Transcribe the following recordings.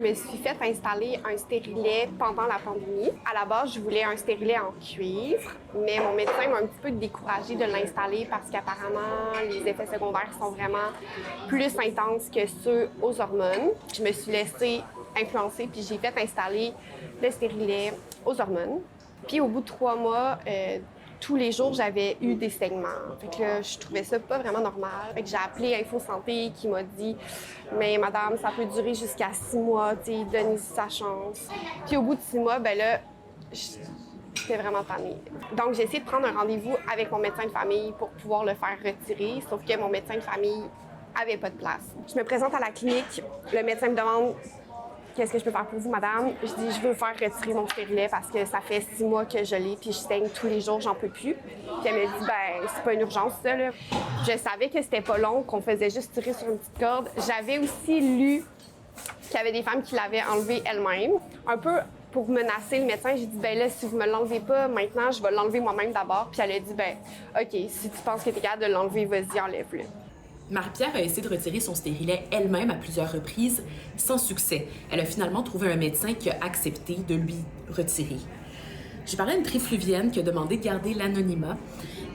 Je me suis fait installer un stérilet pendant la pandémie. À la base, je voulais un stérilet en cuivre, mais mon médecin m'a un petit peu découragée de l'installer parce qu'apparemment, les effets secondaires sont vraiment plus intenses que ceux aux hormones. Je me suis laissée influencer, puis j'ai fait installer le stérilet aux hormones. Puis au bout de 3 mois, tous les jours, j'avais eu des saignements. Fait que là, je trouvais ça pas vraiment normal. Fait que j'ai appelé Info Santé qui m'a dit « Mais madame, ça peut durer jusqu'à 6 mois, tu sais, donnez-y sa chance. » Puis au bout de 6 mois, ben là, j'étais vraiment tannée. Donc, j'ai essayé de prendre un rendez-vous avec mon médecin de famille pour pouvoir le faire retirer, sauf que mon médecin de famille avait pas de place. Je me présente à la clinique, le médecin me demande qu'est-ce que je peux faire pour vous, madame? Je dis, je veux faire retirer mon stérilet parce que ça fait 6 mois que je l'ai, puis je saigne tous les jours, j'en peux plus. Puis elle me dit, ben, c'est pas une urgence, ça, là. Je savais que c'était pas long, qu'on faisait juste tirer sur une petite corde. J'avais aussi lu qu'il y avait des femmes qui l'avaient enlevé elles-mêmes. Un peu pour menacer le médecin, j'ai dit, ben là, si vous me l'enlevez pas maintenant, je vais l'enlever moi-même d'abord. Puis elle a dit, ben, OK, si tu penses que t'es capable de l'enlever, vas-y, enlève-le. Marie-Pierre a essayé de retirer son stérilet elle-même à plusieurs reprises, sans succès. Elle a finalement trouvé un médecin qui a accepté de lui retirer. J'ai parlé à une trifluvienne qui a demandé de garder l'anonymat.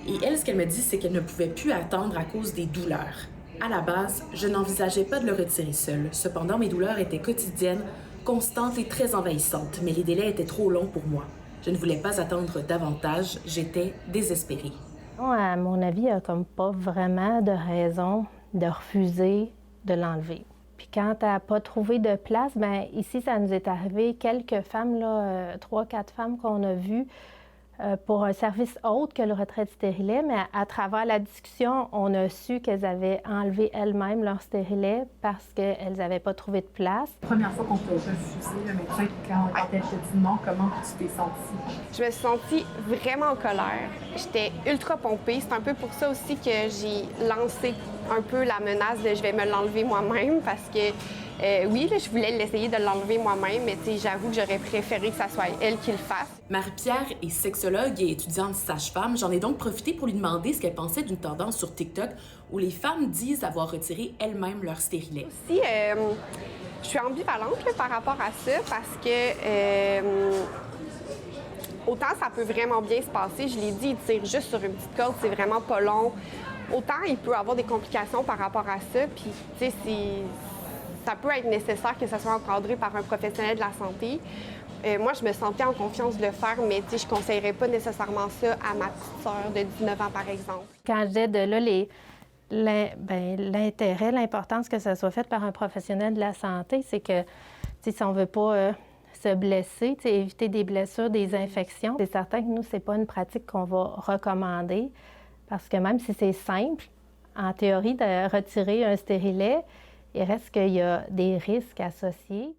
Et elle, ce qu'elle me dit, c'est qu'elle ne pouvait plus attendre à cause des douleurs. À la base, je n'envisageais pas de le retirer seule. Cependant, mes douleurs étaient quotidiennes, constantes et très envahissantes, mais les délais étaient trop longs pour moi. Je ne voulais pas attendre davantage, j'étais désespérée. À mon avis, il n'y a comme pas vraiment de raison de refuser de l'enlever. Puis quand elle n'a pas trouvé de place, bien ici, ça nous est arrivé quelques femmes, 3-4 femmes qu'on a vues pour un service autre que le retrait de stérilet, mais à travers la discussion, on a su qu'elles avaient enlevé elles-mêmes leur stérilet parce qu'elles n'avaient pas trouvé de place. La première fois qu'on t'a refusé, le médecin, quand elle t'a dit non, comment tu t'es sentie? Je me suis sentie vraiment en colère. J'étais ultra pompée. C'est un peu pour ça aussi que j'ai lancé un peu la menace de je vais me l'enlever moi-même parce que oui, là, je voulais l'essayer de l'enlever moi-même, mais j'avoue que j'aurais préféré que ça soit elle qui le fasse. Marie-Pierre est sexologue et étudiante sage-femme. J'en ai donc profité pour lui demander ce qu'elle pensait d'une tendance sur TikTok où les femmes disent avoir retiré elles-mêmes leur stérilet. Aussi, je suis ambivalente là, par rapport à ça parce que autant ça peut vraiment bien se passer. Je l'ai dit, il tire juste sur une petite corde, c'est vraiment pas long. Autant il peut avoir des complications par rapport à ça, puis tu sais, ça peut être nécessaire que ça soit encadré par un professionnel de la santé. Moi, je me sentais en confiance de le faire, mais je ne conseillerais pas nécessairement ça à ma petite sœur de 19 ans, par exemple. Quand je disais de là, l'intérêt, l'importance que ça soit fait par un professionnel de la santé, c'est que si on ne veut pas se blesser, éviter des blessures, des infections, c'est certain que nous, ce n'est pas une pratique qu'on va recommander parce que même si c'est simple, en théorie, de retirer un stérilet, il reste qu'il y a des risques associés.